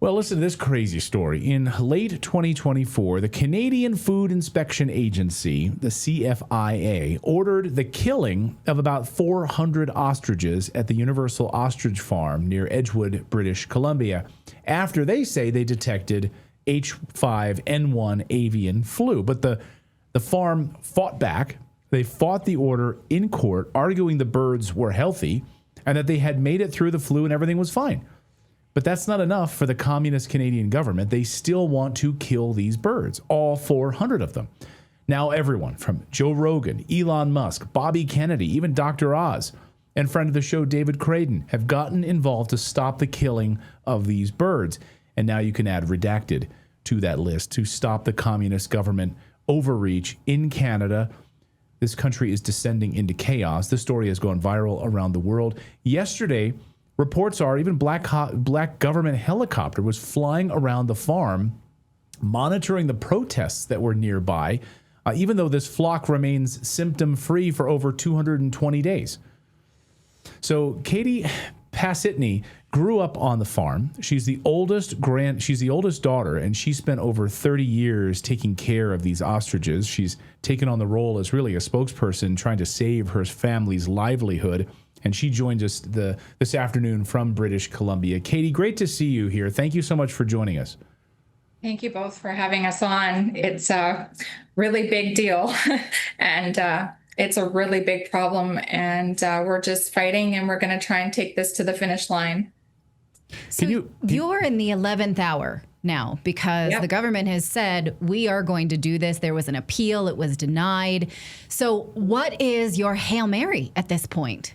Well, listen to this crazy story. In late 2024, the Canadian Food Inspection Agency, the CFIA, ordered the killing of about 400 ostriches at the Universal Ostrich Farm near Edgewood, British Columbia, after they say they detected H5N1 avian flu. But the farm fought back. They fought the order in court, arguing the birds were healthy and that they had made it through the flu and everything was fine. But that's not enough for the communist Canadian government. They still want to kill these birds, all 400 of them. Now everyone from Joe Rogan, Elon Musk, Bobby Kennedy, even Dr. Oz, and friend of the show David Creighton have gotten involved to stop the killing of these birds. And now you can add Redacted to that list to stop the communist government overreach in Canada. This country is descending into chaos. This story has gone viral around the world. Yesterday, reports are even black government helicopter was flying around the farm, monitoring the protests that were nearby, even though this flock remains symptom-free for over 220 days. So Katie Pasitny grew up on the farm. She's the oldest daughter, and she spent over 30 years taking care of these ostriches. She's taken on the role as really a spokesperson trying to save her family's livelihood. And she joins us this afternoon from British Columbia. Katie, great to see you here. Thank you so much for joining us. Thank you both for having us on. It's a really big deal, and it's a really big problem. And we're just fighting, and we're going to try and take this to the finish line. So you're in the 11th hour now because the government has said we are going to do this. There was an appeal. It was denied. So what is your Hail Mary at this point?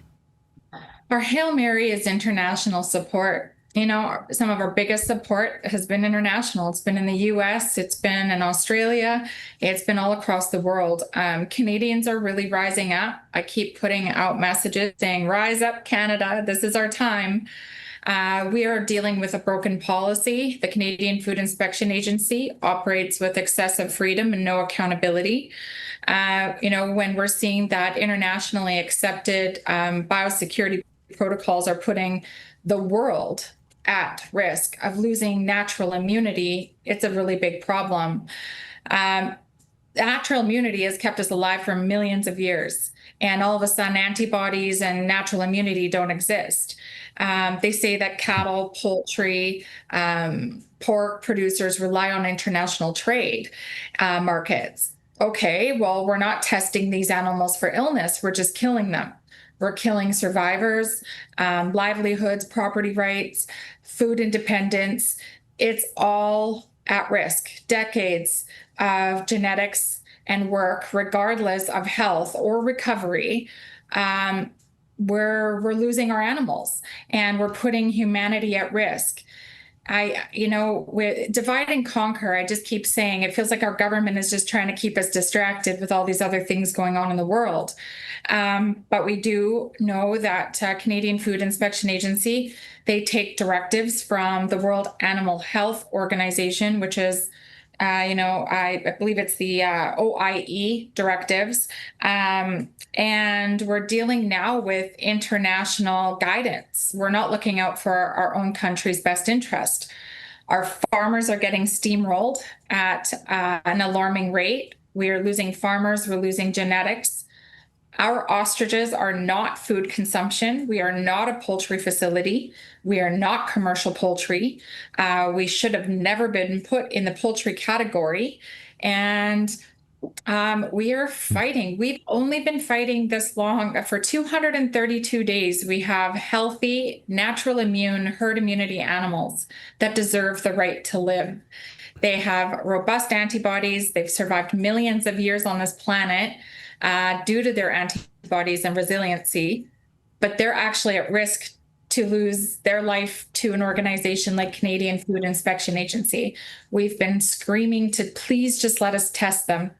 Our Hail Mary is international support. You know, some of our biggest support has been international. It's been in the US, it's been in Australia, it's been all across the world. Canadians are really rising up. I keep putting out messages saying, rise up, Canada, this is our time. We are dealing with a broken policy. The Canadian Food Inspection Agency operates with excessive freedom and no accountability. When we're seeing that internationally accepted biosecurity protocols are putting the world at risk of losing natural immunity, it's a really big problem. Natural immunity has kept us alive for millions of years, and all of a sudden antibodies and natural immunity don't exist. They say that cattle, poultry, pork producers rely on international trade markets. Okay, well, we're not testing these animals for illness. We're just killing them. We're killing survivors, livelihoods, property rights, food independence. It's all at risk. Decades of genetics and work, regardless of health or recovery. We're losing our animals, and we're putting humanity at risk. With divide and conquer, I just keep saying it feels like our government is just trying to keep us distracted with all these other things going on in the world. But we do know that Canadian Food Inspection Agency, they take directives from the World Animal Health Organization, which is, I believe it's the OIE directives. And we're dealing now with international guidance. We're not looking out for our own country's best interest. Our farmers are getting steamrolled at an alarming rate. We are losing farmers, we're losing genetics. Our ostriches are not food consumption. We are not a poultry facility. We are not commercial poultry. We should have never been put in the poultry category. And we are fighting. We've only been fighting this long. For 232 days, we have healthy, natural immune, herd immunity animals that deserve the right to live. They have robust antibodies. They've survived millions of years on this planet due to their antibodies and resiliency, but they're actually at risk to lose their life to an organization like Canadian Food Inspection Agency. We've been screaming to please just let us test them.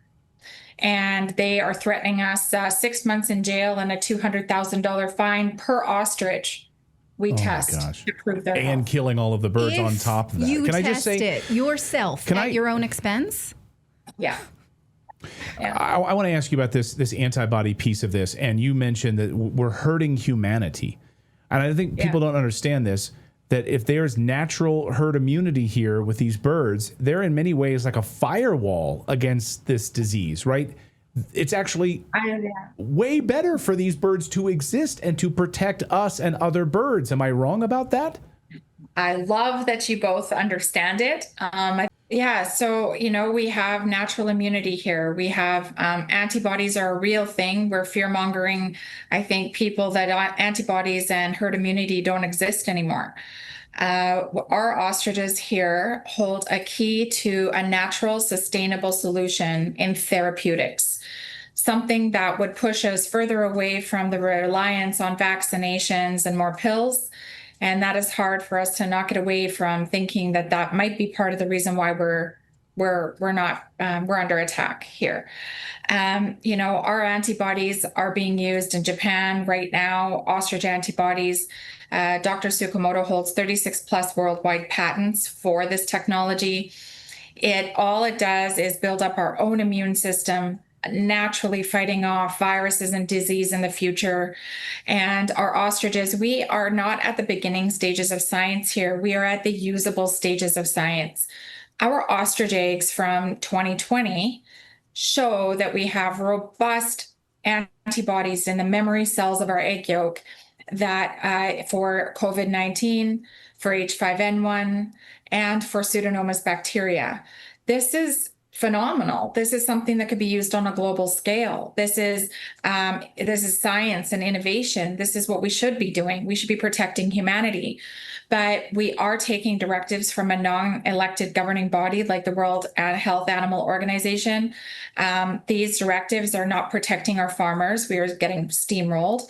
And they are threatening us 6 months in jail and a $200,000 fine per ostrich we test to prove their and health. Killing all of the birds on top of that. You test it yourself at your own expense? Yeah. I want to ask you about this antibody piece of this, and you mentioned that we're hurting humanity. And I think people don't understand this. that if there's natural herd immunity here with these birds, they're in many ways like a firewall against this disease, right? It's actually way better for these birds to exist and to protect us and other birds. Am I wrong about that? I love that you both understand it. So, we have natural immunity here. We have antibodies are a real thing. We're fear-mongering, I think, people that antibodies and herd immunity don't exist anymore. Our ostriches here hold a key to a natural, sustainable solution in therapeutics, something that would push us further away from the reliance on vaccinations and more pills. And that is hard for us to knock it away from thinking that that might be part of the reason why we're under attack here. Our antibodies are being used in Japan right now, ostrich antibodies. Dr. Tsukamoto holds 36 plus worldwide patents for this technology. All it does is build up our own immune system, naturally fighting off viruses and disease in the future. And our ostriches, we are not at the beginning stages of science here. We are at the usable stages of science. Our ostrich eggs from 2020 show that we have robust antibodies in the memory cells of our egg yolk that for COVID-19, for H5N1, and for Pseudomonas bacteria. This is phenomenal. This is something that could be used on a global scale. This is science and innovation. This is what we should be doing. We should be protecting humanity. But we are taking directives from a non-elected governing body like the World Health Animal Organization. These directives are not protecting our farmers. We are getting steamrolled.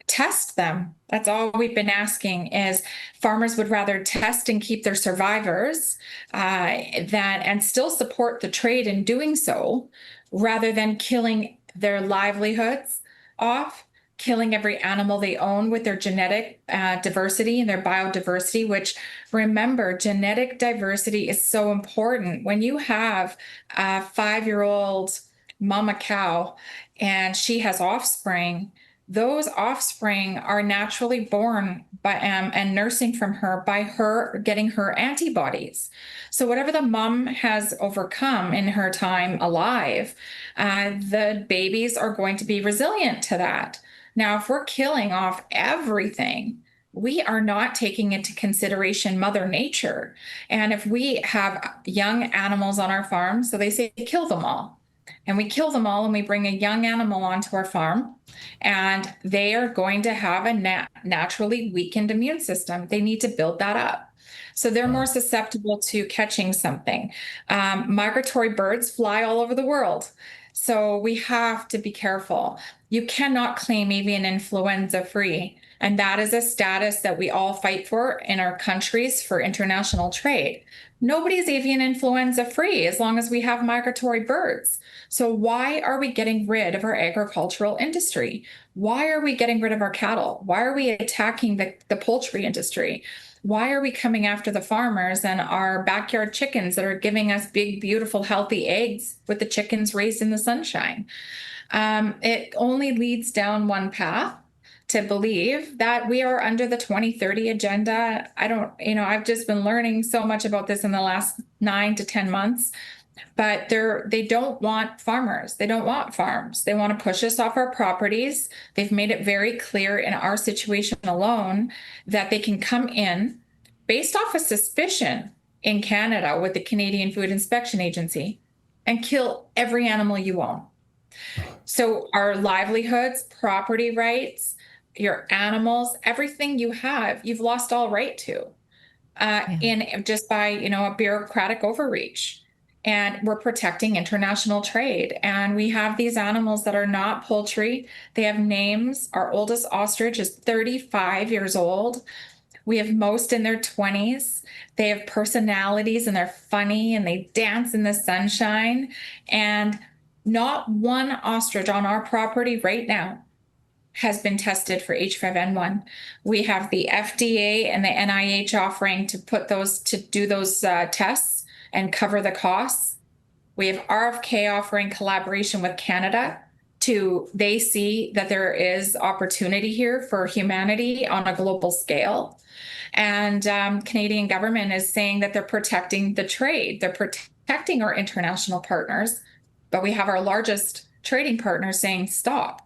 Test them. That's all we've been asking is farmers would rather test and keep their survivors and still support the trade in doing so rather than killing their livelihoods off, killing every animal they own with their genetic diversity and their biodiversity, which remember, genetic diversity is so important. When you have a 5-year-old mama cow and she has offspring, those offspring are naturally born by and nursing from her by her getting her antibodies. So whatever the mom has overcome in her time alive, the babies are going to be resilient to that. Now, if we're killing off everything, we are not taking into consideration Mother Nature. And if we have young animals on our farm, so they say kill them all. And we kill them all and we bring a young animal onto our farm and they are going to have a naturally weakened immune system. They need to build that up. So they're more susceptible to catching something. Migratory birds fly all over the world. So we have to be careful. You cannot claim avian influenza free. And that is a status that we all fight for in our countries for international trade. Nobody's avian influenza free as long as we have migratory birds. So why are we getting rid of our agricultural industry? Why are we getting rid of our cattle? Why are we attacking the poultry industry? Why are we coming after the farmers and our backyard chickens that are giving us big, beautiful, healthy eggs with the chickens raised in the sunshine? It only leads down one path, to believe that we are under the 2030 agenda. I've just been learning so much about this in the last 9 to 10 months, but they don't want farmers. They don't want farms. They want to push us off our properties. They've made it very clear in our situation alone that they can come in based off a suspicion in Canada with the Canadian Food Inspection Agency and kill every animal you own. So our livelihoods, property rights, your animals, everything you have, you've lost all right to in just by, a bureaucratic overreach. And we're protecting international trade. And we have these animals that are not poultry. They have names. Our oldest ostrich is 35 years old. We have most in their 20s. They have personalities and they're funny and they dance in the sunshine. And not one ostrich on our property right now has been tested for H5N1. We have the FDA and the NIH offering to do those tests and cover the costs. We have RFK offering collaboration with Canada they see that there is opportunity here for humanity on a global scale. And Canadian government is saying that they're protecting the trade. They're protecting our international partners, but we have our largest trading partners saying stop.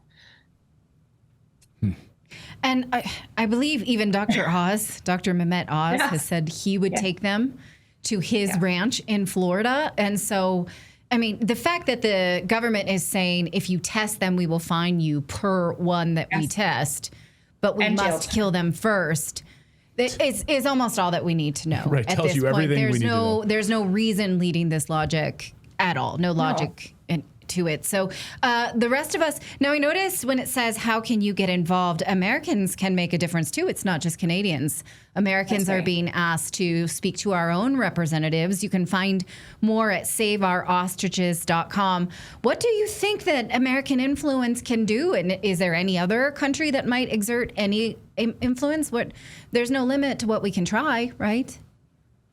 And I believe even Dr. Mehmet Oz has said he would take them to his ranch in Florida. And so, I mean, the fact that the government is saying, if you test them, we will fine you per one that we test, but we must kill them first, is almost all that we need to know. Right, at tells this you point. everything we need to know. There's no reason leading this logic at all. No logic to it. So the rest of us, now we notice when it says, how can you get involved? Americans can make a difference too. It's not just Canadians. Americans are being asked to speak to our own representatives. You can find more at saveourostriches.com. What do you think that American influence can do? And is there any other country that might exert any influence? There's no limit to what we can try, right?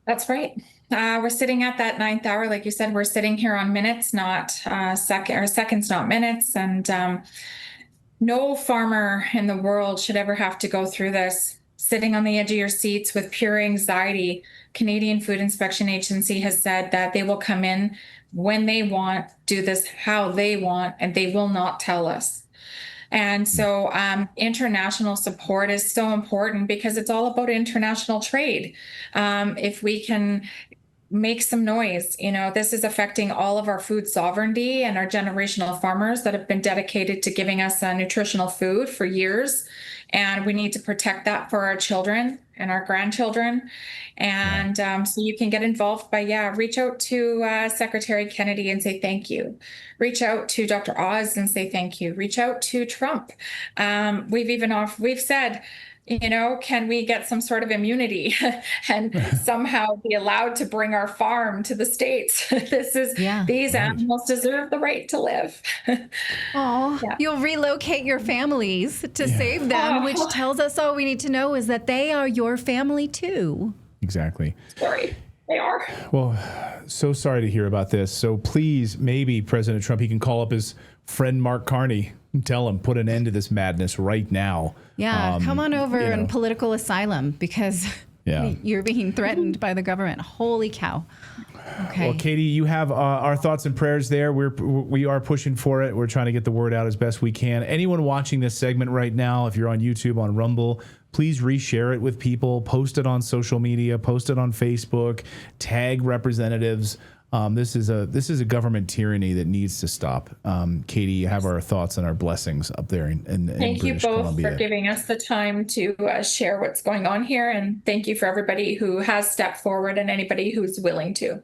That's right. We're sitting at that 9th hour. Like you said, we're sitting here on minutes, not seconds, not minutes. And no farmer in the world should ever have to go through this, sitting on the edge of your seats with pure anxiety. Canadian Food Inspection Agency has said that they will come in when they want, do this how they want, and they will not tell us. And so international support is so important because it's all about international trade. If we can make some noise, this is affecting all of our food sovereignty and our generational farmers that have been dedicated to giving us nutritional food for years. And we need to protect that for our children and our grandchildren. And so you can get involved by, reach out to Secretary Kennedy and say thank you. Reach out to Dr. Oz and say thank you. Reach out to Trump. We've said, can we get some sort of immunity and somehow be allowed to bring our farm to the States? These animals deserve the right to live. You'll relocate your families to save them, which tells us all we need to know is that they are your family too. Exactly. Sorry, they are. Well, so sorry to hear about this. So please, maybe President Trump, he can call up his friend Mark Carney and tell him, put an end to this madness right now. Yeah, come on over in political asylum because you're being threatened by the government. Holy cow. Okay. Well, Katie, you have our thoughts and prayers there. We are pushing for it. We're trying to get the word out as best we can. Anyone watching this segment right now, if you're on YouTube, on Rumble, please reshare it with people. Post it on social media. Post it on Facebook. Tag representatives. This is a government tyranny that needs to stop. Katie, you have our thoughts and our blessings up there in Thank you British both Columbia. for giving us the time to share what's going on here. And thank you for everybody who has stepped forward and anybody who's willing to.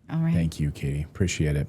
All right. Thank you, Katie. Appreciate it.